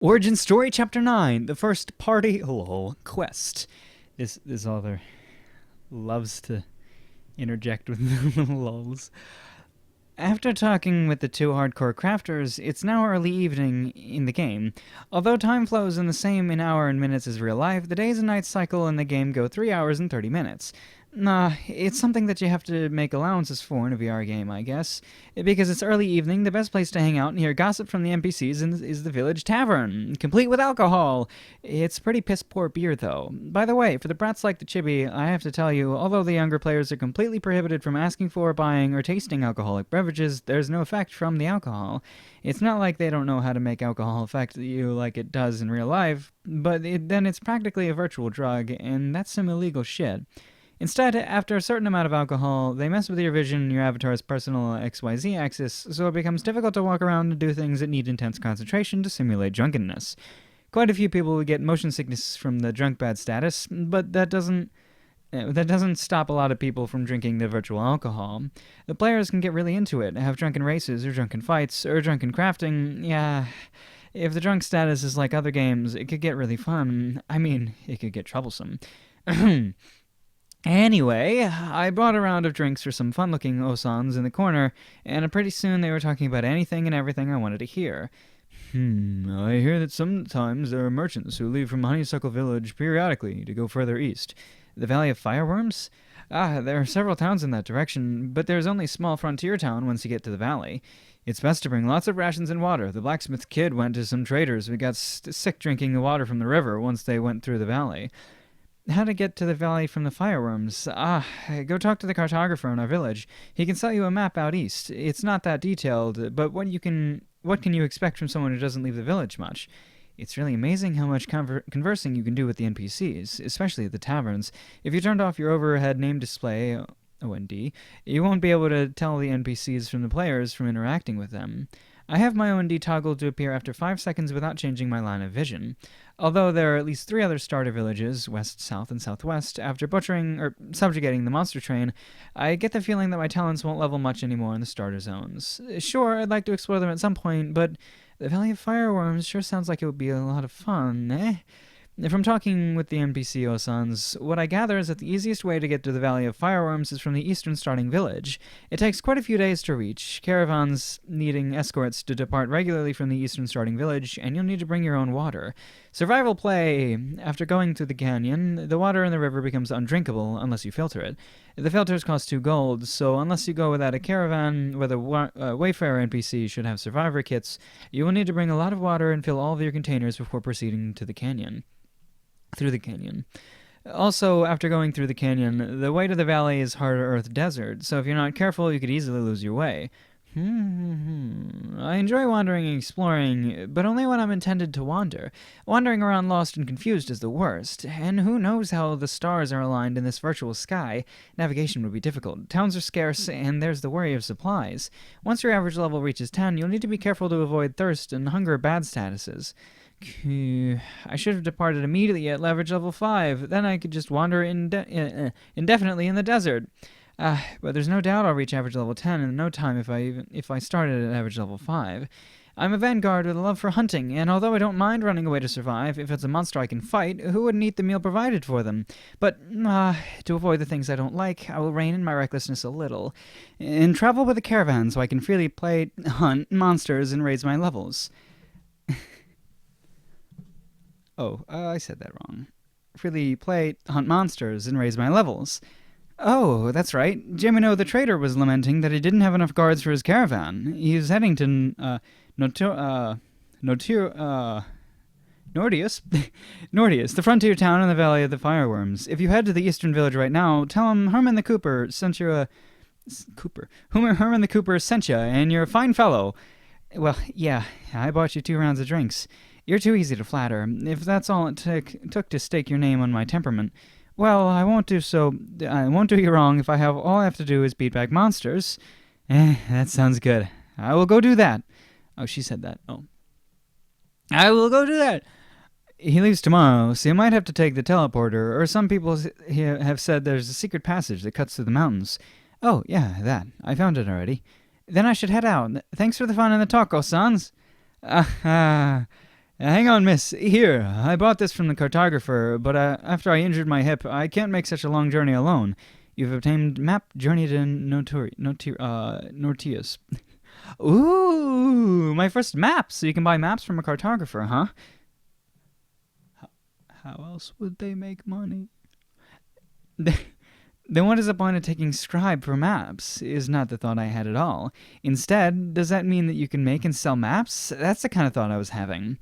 Origin Story Chapter 9, the first party lol quest. This author loves to interject with little lulls. After talking with the two hardcore crafters, it's now early evening in the game. Although time flows in the same in hour and minutes as real life, the days and nights cycle in the game go 3 hours and 30 minutes. It's something that you have to make allowances for in a VR game, I guess. Because it's early evening, the best place to hang out and hear gossip from the NPCs is the village tavern, complete with alcohol. It's pretty piss-poor beer, though. By the way, for the brats like the chibi, I have to tell you, although the younger players are completely prohibited from asking for, buying, or tasting alcoholic beverages, there's no effect from the alcohol. It's not like they don't know how to make alcohol affect you like it does in real life, but then it's practically a virtual drug, and that's some illegal shit. Instead, after a certain amount of alcohol, they mess with your vision and your avatar's personal XYZ axis, so it becomes difficult to walk around and do things that need intense concentration to simulate drunkenness. Quite a few people get motion sickness from the drunk bad status, but that doesn't stop a lot of people from drinking the virtual alcohol. The players can get really into it, have drunken races, or drunken fights, or drunken crafting. Yeah, if the drunk status is like other games, it could get really fun. I mean, it could get troublesome. Anyway, I bought a round of drinks for some fun-looking Osans in the corner, and pretty soon they were talking about anything and everything I wanted to hear. I hear that sometimes there are merchants who leave from Honeysuckle Village periodically to go further east. The Valley of Fireworms? There are several towns in that direction, but there's only a small frontier town once you get to the valley. It's best to bring lots of rations and water. The blacksmith kid went to some traders who got sick drinking the water from the river once they went through the valley. How to get to the valley from the fireworms? Go talk to the cartographer in our village. He can sell you a map out east. It's not that detailed, but what can you expect from someone who doesn't leave the village much? It's really amazing how much conversing you can do with the NPCs, especially at the taverns. If you turned off your overhead name display, OND, you won't be able to tell the NPCs from the players from interacting with them. I have my OND toggled to appear after 5 seconds without changing my line of vision. Although there are at least 3 other starter villages, west, south, and southwest, after subjugating the monster train, I get the feeling that my talents won't level much anymore in the starter zones. Sure, I'd like to explore them at some point, but the Valley of Fireworms sure sounds like it would be a lot of fun, eh? From talking with the NPC Osans, what I gather is that the easiest way to get to the Valley of Fireworms is from the eastern starting village. It takes quite a few days to reach, caravans needing escorts to depart regularly from the eastern starting village, and you'll need to bring your own water. Survival play! After going through the canyon, the water in the river becomes undrinkable unless you filter it. The filters cost 2 gold, so unless you go without a caravan where the Wayfarer NPC should have survivor kits, you will need to bring a lot of water and fill all of your containers before proceeding to the canyon. Through the canyon. Also, after going through the canyon, the way to the valley is hard earth desert, so if you're not careful, you could easily lose your way. I enjoy wandering and exploring, but only when I'm intended to wander. Wandering around lost and confused is the worst, and who knows how the stars are aligned in this virtual sky. Navigation would be difficult. Towns are scarce, and there's the worry of supplies. Once your average level reaches 10, you'll need to be careful to avoid thirst and hunger bad statuses. I should have departed immediately at leverage level 5. Then I could just wander indefinitely in the desert. But there's no doubt I'll reach average level 10 in no time if I started at average level 5. I'm a vanguard with a love for hunting, and although I don't mind running away to survive, if it's a monster I can fight, who wouldn't eat the meal provided for them? But, to avoid the things I don't like, I will rein in my recklessness a little, and travel with a caravan so I can freely play, hunt monsters, and raise my levels. I said that wrong. Freely play, hunt monsters, and raise my levels. Oh, that's right. Jimino the trader was lamenting that he didn't have enough guards for his caravan. He was heading to Nordius, Nordius, the frontier town in the Valley of the Fireworms. If you head to the eastern village right now, tell him Herman the Cooper sent you Herman the Cooper sent you, and you're a fine fellow. Well, yeah, I bought you 2 rounds of drinks. You're too easy to flatter. If that's all it took to stake your name on my temperament, well, I won't do you wrong if all I have to do is beat back monsters. That sounds good. I will go do that. Oh, she said that. Oh. I will go do that. He leaves tomorrow, so you might have to take the teleporter, or some people have said there's a secret passage that cuts through the mountains. Oh, yeah, that. I found it already. Then I should head out. Thanks for the fun and the talk, Osans. Hang on, miss. Here, I bought this from the cartographer, but after I injured my hip, I can't make such a long journey alone. You've obtained map journey to Nortius. Ooh, my first map. So you can buy maps from a cartographer, huh? How else would they make money? Then what is the point of taking scribe for maps? Is not the thought I had at all. Instead, does that mean that you can make and sell maps? That's the kind of thought I was having.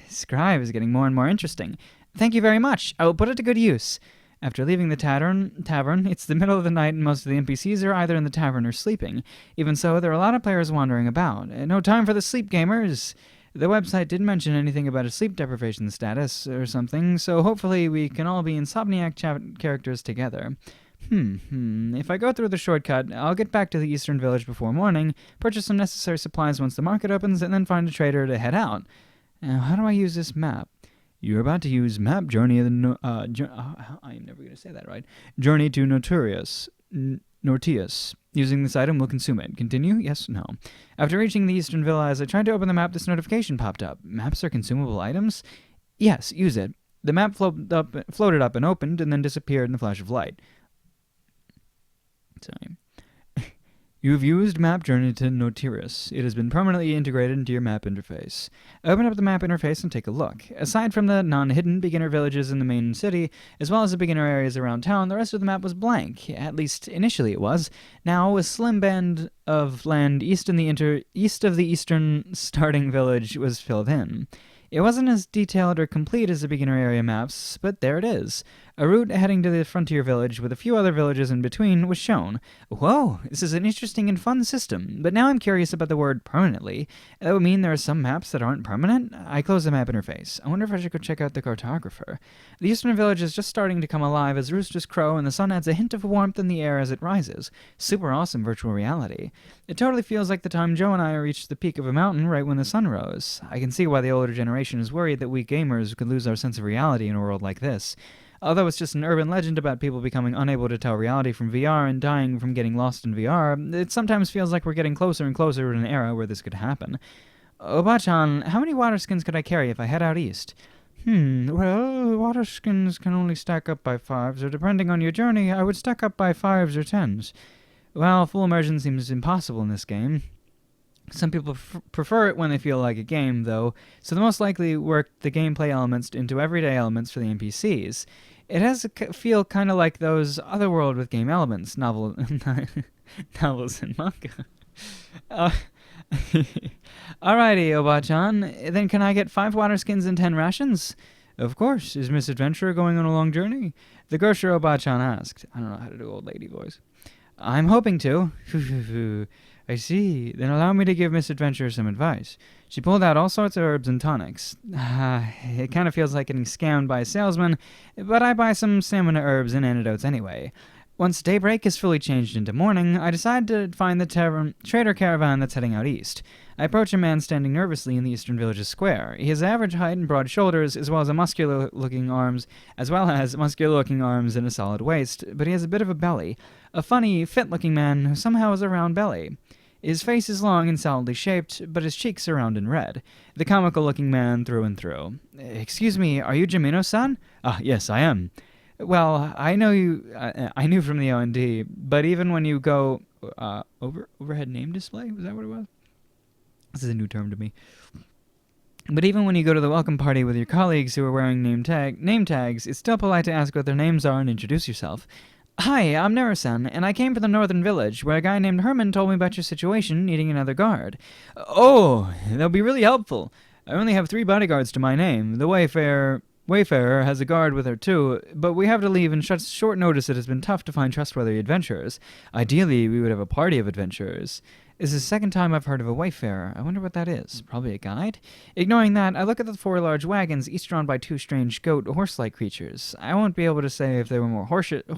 Scribe is getting more and more interesting. Thank you very much. I will put it to good use. After leaving the tavern, it's the middle of the night and most of the NPCs are either in the tavern or sleeping. Even so, there are a lot of players wandering about. No time for the sleep gamers. The website didn't mention anything about a sleep deprivation status or something, so hopefully we can all be insomniac characters together. If I go through the shortcut, I'll get back to the eastern village before morning, purchase some necessary supplies once the market opens, and then find a trader to head out. Now, how do I use this map? You're about to use map journey of the I'm never going to say that right. Journey to Nortius. Using this item will consume it. Continue? Yes? No. After reaching the eastern villa, as I tried to open the map, this notification popped up. Maps are consumable items? Yes, use it. The map floated up and opened, and then disappeared in a flash of light. Sorry. You've used Map Journey to Nortius. It has been permanently integrated into your map interface. Open up the map interface and take a look. Aside from the non-hidden beginner villages in the main city, as well as the beginner areas around town, the rest of the map was blank. At least initially it was. Now, a slim band of land east of the eastern starting village was filled in. It wasn't as detailed or complete as the beginner area maps, but there it is. A route heading to the frontier village with a few other villages in between was shown. Whoa, this is an interesting and fun system, but now I'm curious about the word permanently. That would mean there are some maps that aren't permanent? I close the map interface. I wonder if I should go check out the cartographer. The eastern village is just starting to come alive as roosters crow and the sun adds a hint of warmth in the air as it rises. Super awesome virtual reality. It totally feels like the time Joe and I reached the peak of a mountain right when the sun rose. I can see why the older generation is worried that we gamers could lose our sense of reality in a world like this. Although it's just an urban legend about people becoming unable to tell reality from VR and dying from getting lost in VR, it sometimes feels like we're getting closer and closer to an era where this could happen. Obachan, how many water skins could I carry if I head out east? Well, water skins can only stack up by 5s, or depending on your journey, I would stack up by 5s or 10s. Well, full immersion seems impossible in this game. Some people prefer it when they feel like a game, though, so the most likely worked the gameplay elements into everyday elements for the NPCs. It has a feel kind of like those Otherworld with game elements, novels and manga. Alrighty, Obachan, then can I get 5 water skins and 10 rations? Of course. Is Miss Adventurer going on a long journey? The grocer Obachan asked. I don't know how to do old lady voice. I'm hoping to. I see. Then allow me to give Miss Adventurer some advice. She pulled out all sorts of herbs and tonics. It kind of feels like getting scammed by a salesman, but I buy some stamina herbs and antidotes anyway. Once daybreak is fully changed into morning, I decide to find the trader caravan that's heading out east. I approach a man standing nervously in the eastern village's square. He has average height and broad shoulders, as well as muscular-looking arms and a solid waist, but he has a bit of a belly. A funny, fit-looking man who somehow has a round belly. His face is long and solidly shaped, but his cheeks are round and red. The comical-looking man through and through. Excuse me, are you Jimeno-san? Yes, I am. Well, I know you. I knew from the O&D, but even when you go overhead name display, was that what it was? This is a new term to me. But even when you go to the welcome party with your colleagues who are wearing name tags, it's still polite to ask what their names are and introduce yourself. Hi, I'm Nero-san, and I came from the northern village, where a guy named Herman told me about your situation, needing another guard. Oh, that'll be really helpful. I only have 3 bodyguards to my name. The Wayfarer has a guard with her too, but we have to leave in such short notice it has been tough to find trustworthy adventurers. Ideally, we would have a party of adventurers. This is the second time I've heard of a Wayfarer. I wonder what that is. Probably a guide? Ignoring that, I look at the 4 large wagons, each drawn by 2 strange horse-like creatures. I won't be able to say if they were more horse-ish,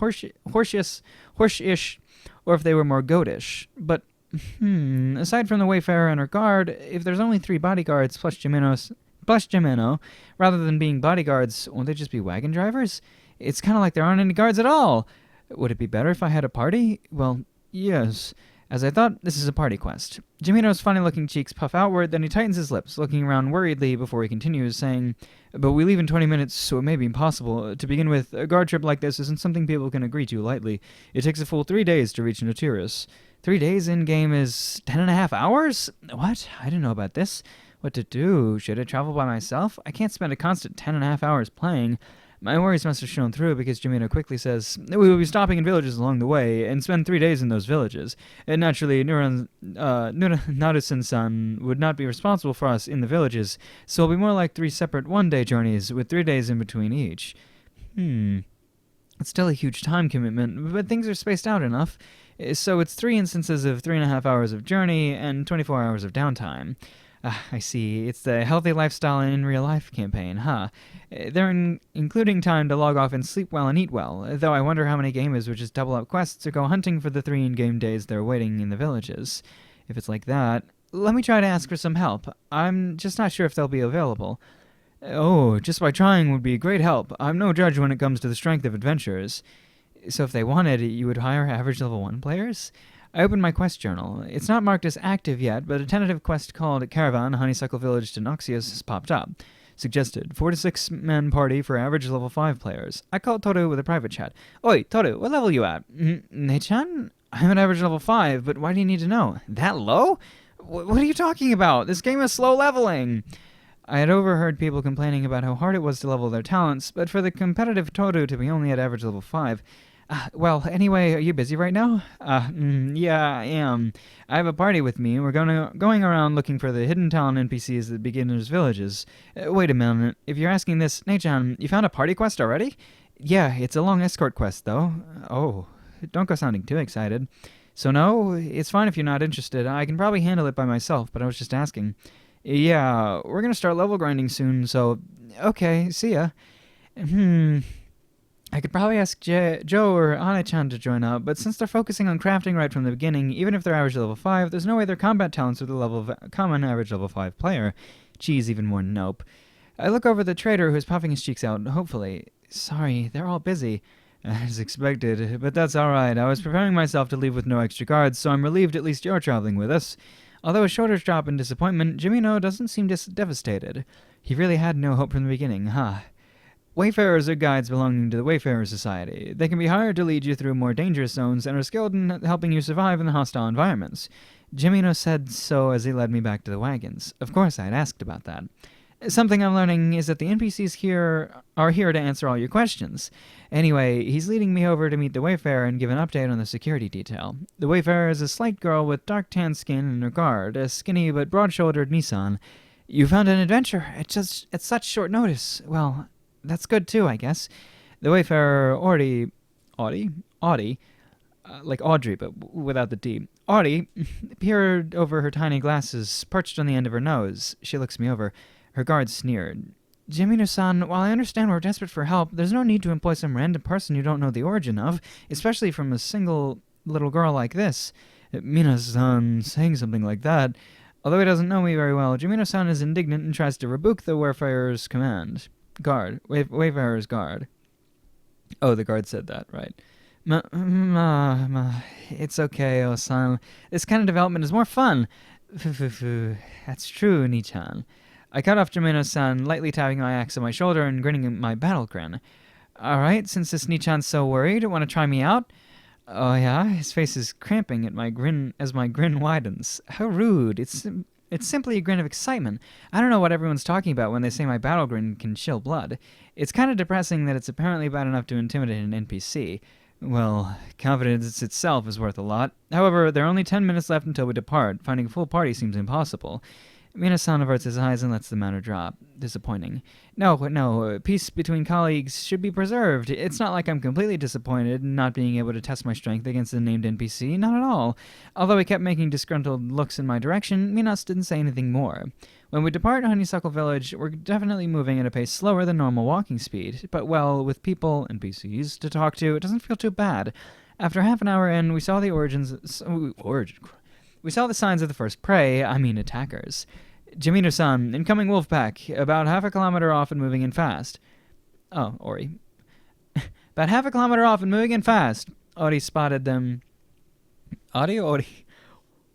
or if they were more goatish. But, aside from the Wayfarer and her guard, if there's only 3 bodyguards plus Jimeno, rather than being bodyguards, won't they just be wagon drivers? It's kind of like there aren't any guards at all. Would it be better if I had a party? Well, yes. As I thought, this is a party quest. Jimino's funny-looking cheeks puff outward, then he tightens his lips, looking around worriedly before he continues, saying, "But we leave in 20 minutes, so it may be impossible. To begin with, a guard trip like this isn't something people can agree to lightly. It takes a full 3 days to reach Notirus. 3 days in-game is 10.5 hours? What? I didn't know about this. What to do? Should I travel by myself? I can't spend a constant 10.5 hours playing." My worries must have shown through because Jimino quickly says, "We will be stopping in villages along the way and spend 3 days in those villages. And naturally, Narusen-san would not be responsible for us in the villages, so it'll be more like 3 separate one-day journeys with 3 days in between each." It's still a huge time commitment, but things are spaced out enough. So it's 3 instances of 3.5 hours of journey and 24 hours of downtime. I see. It's the Healthy Lifestyle in Real Life campaign, huh? They're including time to log off and sleep well and eat well, though I wonder how many gamers would just double up quests or go hunting for the 3 in-game days they're waiting in the villages. If it's like that, let me try to ask for some help. I'm just not sure if they'll be available. Oh, just by trying would be a great help. I'm no judge when it comes to the strength of adventurers. So if they wanted, you would hire average level 1 players? I opened my quest journal. It's not marked as active yet, but a tentative quest called Caravan Honeysuckle Village to Noxious has popped up. Suggested 4 to 6 man party for average level 5 players. I called Toru with a private chat. "Oi, Toru, what level you at?" "Nei-chan? I'm at average level 5, but why do you need to know?" "That low? What are you talking about? This game is slow leveling." I had overheard people complaining about how hard it was to level their talents, but for the competitive Toru to be only at average level 5... well, anyway, are you busy right now? Yeah, I am. I have a party with me, and we're going around looking for the hidden talent NPCs at beginners' villages. Wait a minute. If you're asking this, Nei-chan, you found a party quest already? Yeah, it's a long escort quest, though. Oh, don't go sounding too excited. So no, it's fine if you're not interested. I can probably handle it by myself, but I was just asking. Yeah, we're gonna start level grinding soon, so... Okay, see ya. I could probably ask Joe or Ana-chan to join up, but since they're focusing on crafting right from the beginning, even if they're average level 5, there's no way their combat talents are the level of a common average level 5 player. Geez, even more nope. I look over the trader who's puffing his cheeks out, hopefully. Sorry, they're all busy. As expected, but that's alright. I was preparing myself to leave with no extra guards, so I'm relieved at least you're traveling with us. Although a shoulders drop in disappointment, Jimino doesn't seem devastated. He really had no hope from the beginning, huh? Wayfarers are guides belonging to the Wayfarer Society. They can be hired to lead you through more dangerous zones and are skilled in helping you survive in the hostile environments. Jimino said so as he led me back to the wagons. Of course, I had asked about that. Something I'm learning is that the NPCs here are here to answer all your questions. Anyway, he's leading me over to meet the Wayfarer and give an update on the security detail. The Wayfarer is a slight girl with dark tan skin and her guard, a skinny but broad-shouldered Nissan. You found an adventure at such short notice. Well, that's good too, I guess. The Wayfarer, Audie, like Audrey, but without the D. Audie peered over her tiny glasses, perched on the end of her nose. She looks me over. Her guard sneered. Jimino-san, while I understand we're desperate for help, there's no need to employ some random person you don't know the origin of, especially from a single little girl like this. Mina-san saying something like that. Although he doesn't know me very well, Jimino-san is indignant and tries to rebuke the Wayfarer's Wayfarer's guard. Oh, the guard said that, right. It's okay, Osan. This kind of development is more fun. That's true, Ni-chan. I cut off Jimino-san, lightly tapping my axe on my shoulder and grinning at my battle grin. Alright, since this Ni-chan's so worried, want to try me out? Oh yeah, his face is cramping at my grin as my grin widens. How rude. It's simply a grin of excitement. I don't know what everyone's talking about when they say my battle grin can chill blood. It's kind of depressing that it's apparently bad enough to intimidate an NPC. Well, confidence itself is worth a lot. However, there are only 10 minutes left until we depart. Finding a full party seems impossible. Mina-san averts his eyes and lets the matter drop. Disappointing. No, peace between colleagues should be preserved. It's not like I'm completely disappointed in not being able to test my strength against the named NPC, not at all. Although he kept making disgruntled looks in my direction, Minas didn't say anything more. When we depart Honeysuckle Village, we're definitely moving at a pace slower than normal walking speed, but well, with people, NPCs, to talk to, it doesn't feel too bad. After half an hour in, we saw the We saw the signs of the first prey, attackers. Jimino-san, incoming wolf pack, about half a kilometer off and moving in fast. Oh, Ori. About half a kilometer off and moving in fast. Ori spotted them. Ori?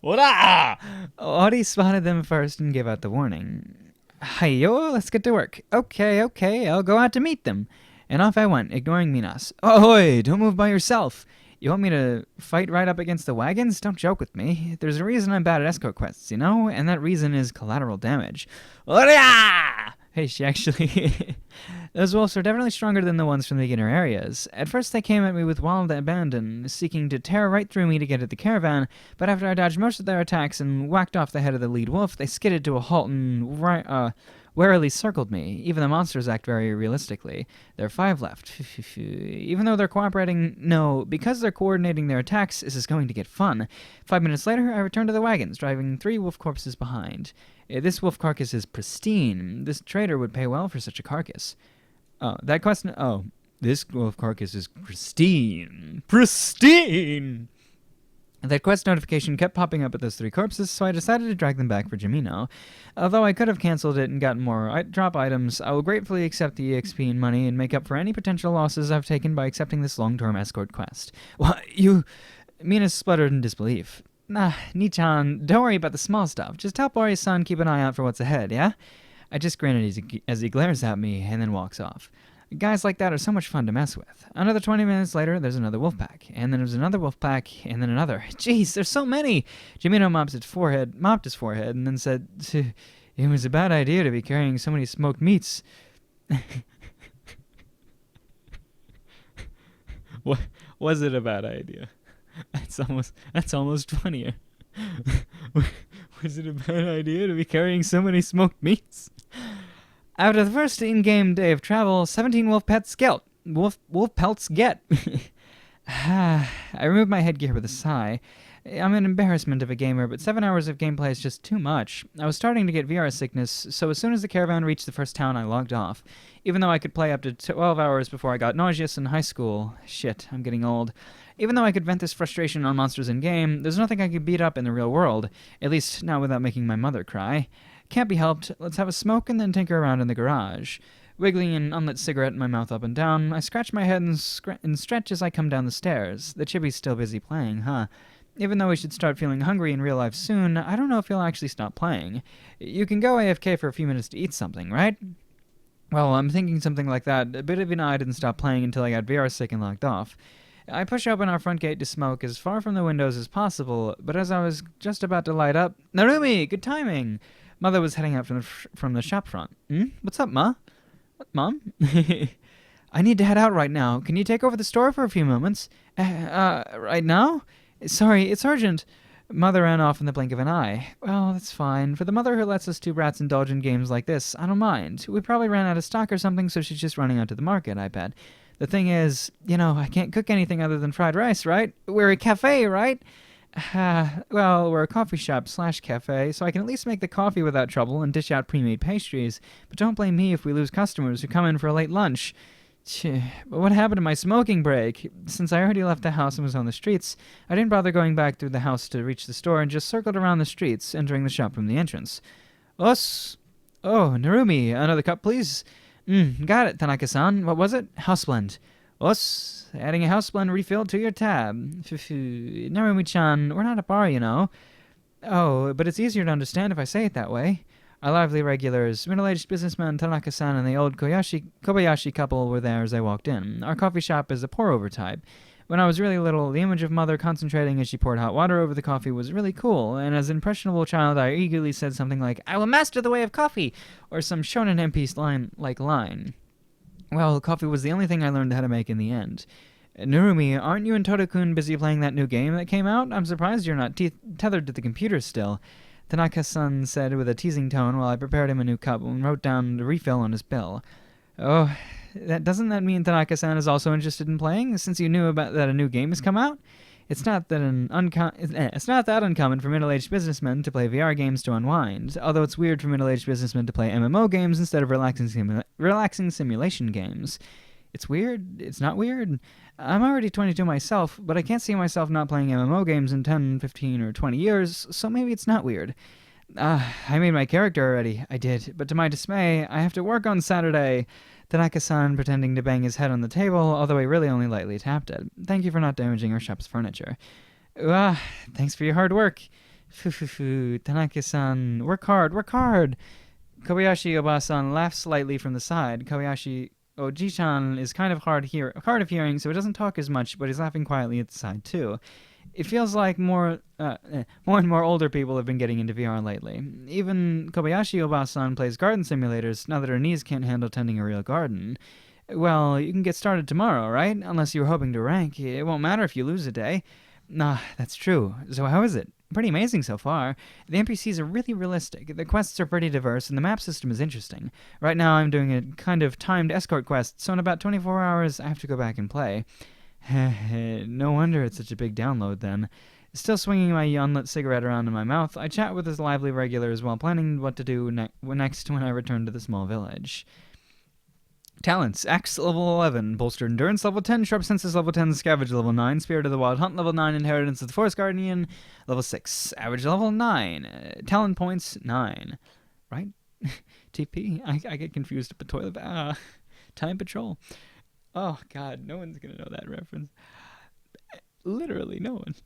Ora! Ori spotted them first and gave out the warning. Hi-yo, let's get to work. Okay, I'll go out to meet them. And off I went, ignoring Minas. Ahoy, don't move by yourself. You want me to fight right up against the wagons? Don't joke with me. There's a reason I'm bad at escort quests, you know? And that reason is collateral damage. Oria! Hey, she actually... Those wolves are definitely stronger than the ones from the beginner areas. At first they came at me with wild abandon, seeking to tear right through me to get at the caravan, but after I dodged most of their attacks and whacked off the head of the lead wolf, they skidded to a halt and warily circled me. Even the monsters act very realistically. There are 5 left. Even though they're cooperating, no, because they're coordinating their attacks, this is going to get fun. 5 minutes later, I returned to the wagons, driving 3 wolf corpses behind. This wolf carcass is pristine. This trader would pay well for such a carcass. Oh, that question... Oh, this wolf carcass is pristine. Pristine! That quest notification kept popping up at those 3 corpses, so I decided to drag them back for Jamino. Although I could have cancelled it and gotten more drop items, I will gratefully accept the EXP and money and make up for any potential losses I've taken by accepting this long-term escort quest. What? You... Mina spluttered in disbelief. Nah, Nichan, don't worry about the small stuff. Just help Ori-san keep an eye out for what's ahead, yeah? I just grin as he glares at me and then walks off. Guys like that are so much fun to mess with. Another 20 minutes later, there's another wolf pack, and then there's another wolf pack, and then another. Jeez, there's so many! Jamino mopped his forehead, and then said, "It was a bad idea to be carrying so many smoked meats." What was it a bad idea? That's almost funnier. Was it a bad idea to be carrying so many smoked meats? After the first in-game day of travel, 17 wolf pelts get. I removed my headgear with a sigh. I'm an embarrassment of a gamer, but 7 hours of gameplay is just too much. I was starting to get VR sickness, so as soon as the caravan reached the first town, I logged off. Even though I could play up to 12 hours before I got nauseous in high school. Shit, I'm getting old. Even though I could vent this frustration on monsters in-game, there's nothing I could beat up in the real world. At least, not without making my mother cry. Can't be helped. Let's have a smoke and then tinker around in the garage. Wiggling an unlit cigarette in my mouth up and down, I scratch my head and stretch as I come down the stairs. The chibi's still busy playing, huh? Even though we should start feeling hungry in real life soon, I don't know if he'll actually stop playing. You can go AFK for a few minutes to eat something, right? Well, I'm thinking something like that. A bit of I didn't stop playing until I got VR sick and locked off. I push open our front gate to smoke as far from the windows as possible, but as I was just about to light up... Narumi! Good timing! Mother was heading out from the shop front. What's up, Ma? What, Mom? I need to head out right now. Can you take over the store for a few moments? Right now? Sorry, it's urgent. Mother ran off in the blink of an eye. Well, that's fine. For the mother who lets us 2 brats indulge in games like this, I don't mind. We probably ran out of stock or something, so she's just running out to the market, I bet. The thing is, I can't cook anything other than fried rice, right? We're a cafe, right? Well, we're a coffee shop / cafe, so I can at least make the coffee without trouble and dish out pre-made pastries. But don't blame me if we lose customers who come in for a late lunch. But what happened to my smoking break? Since I already left the house and was on the streets, I didn't bother going back through the house to reach the store and just circled around the streets, entering the shop from the entrance. Us? Oh, Narumi, another cup, please. Got it, Tanaka-san. What was it? Houseblend. Us? Adding a houseblend refill to your tab. Narumi-chan, we're not a bar, you know. Oh, but it's easier to understand if I say it that way. Our lively regulars, middle-aged businessman Tanaka-san and the old Kobayashi couple were there as I walked in. Our coffee shop is a pour-over type. When I was really little, the image of Mother concentrating as she poured hot water over the coffee was really cool, and as an impressionable child I eagerly said something like, "I will master the way of coffee," or some shonen MP line. Well, coffee was the only thing I learned how to make in the end. Narumi, aren't you and Toto-kun busy playing that new game that came out? I'm surprised you're not tethered to the computer still. Tanaka-san said with a teasing tone while I prepared him a new cup and wrote down the refill on his bill. Oh, doesn't that mean Tanaka-san is also interested in playing, since you knew about that a new game has come out? It's not that uncommon for middle-aged businessmen to play VR games to unwind, although it's weird for middle-aged businessmen to play MMO games instead of relaxing simulation games. It's weird? It's not weird? I'm already 22 myself, but I can't see myself not playing MMO games in 10, 15, or 20 years, so maybe it's not weird. I made my character already. I did, but to my dismay, I have to work on Saturday. Tanaka-san pretending to bang his head on the table, although he really only lightly tapped it. Thank you for not damaging our shop's furniture. Thanks for your hard work. Tanaka-san, work hard, work hard. Kobayashi Oba-san laughs slightly from the side. Kobayashi Oji-chan is kind of hard of hearing, so he doesn't talk as much, but he's laughing quietly at the side too. It feels like more and more older people have been getting into VR lately. Even Kobayashi Oba-san plays garden simulators now that her knees can't handle tending a real garden. Well, you can get started tomorrow, right? Unless you were hoping to rank. It won't matter if you lose a day. Nah, that's true. So how is it? Pretty amazing so far. The NPCs are really realistic, the quests are pretty diverse, and the map system is interesting. Right now I'm doing a kind of timed escort quest, so in about 24 hours I have to go back and play. No wonder it's such a big download then. Still swinging my unlit cigarette around in my mouth, I chat with his lively regulars while planning what to do next when I return to the small village. Talents: Axe level 11, Bolstered Endurance level 10, Sharp Senses level 10, Scavenge level 9, Spirit of the Wild Hunt level 9, Inheritance of the Forest Guardian level 6, Average level 9, Talent points 9. Right? TP? I get confused with toilet. Time Patrol. Oh, God, no one's gonna know that reference. Literally, no one.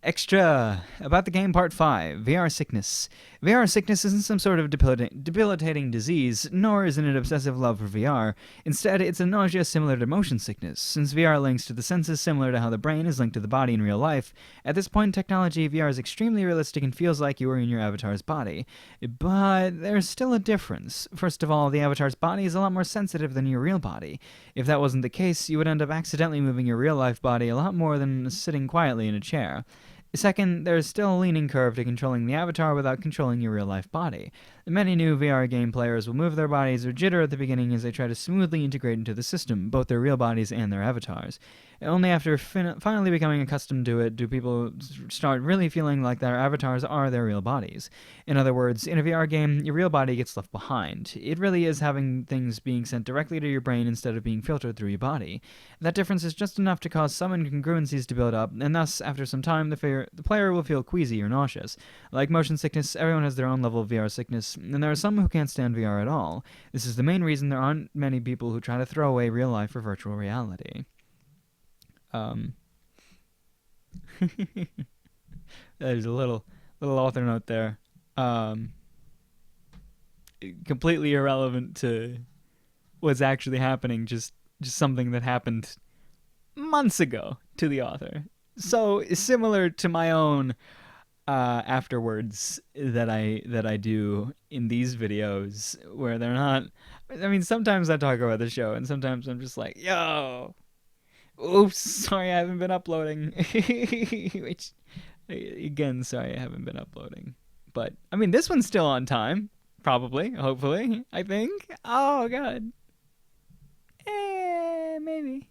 Extra! About the game part 5, VR sickness. VR sickness isn't some sort of debilitating disease, nor is it an obsessive love for VR. Instead, it's a nausea similar to motion sickness, since VR links to the senses similar to how the brain is linked to the body in real life. At this point in technology, VR is extremely realistic and feels like you are in your avatar's body. But there's still a difference. First of all, the avatar's body is a lot more sensitive than your real body. If that wasn't the case, you would end up accidentally moving your real-life body a lot more than sitting quietly in a chair. Second, there's still a leaning curve to controlling the avatar without controlling your real-life body. Many new VR game players will move their bodies or jitter at the beginning as they try to smoothly integrate into the system, both their real bodies and their avatars. Only after finally becoming accustomed to it do people start really feeling like their avatars are their real bodies. In other words, in a VR game, your real body gets left behind. It really is having things being sent directly to your brain instead of being filtered through your body. That difference is just enough to cause some incongruencies to build up, and thus, after some time, the player will feel queasy or nauseous. Like motion sickness, everyone has their own level of VR sickness, and there are some who can't stand VR at all. This is the main reason there aren't many people who try to throw away real life for virtual reality. There's a little author note there. Completely irrelevant to what's actually happening, just something that happened months ago to the author. So similar to my own afterwards that I do in these videos, where they're not. I mean, sometimes I talk about the show, and sometimes I'm just like, yo, oops, sorry I haven't been uploading. Which, again, sorry I haven't been uploading. But, I mean, this one's still on time. Probably, hopefully, I think. Oh, God. Maybe.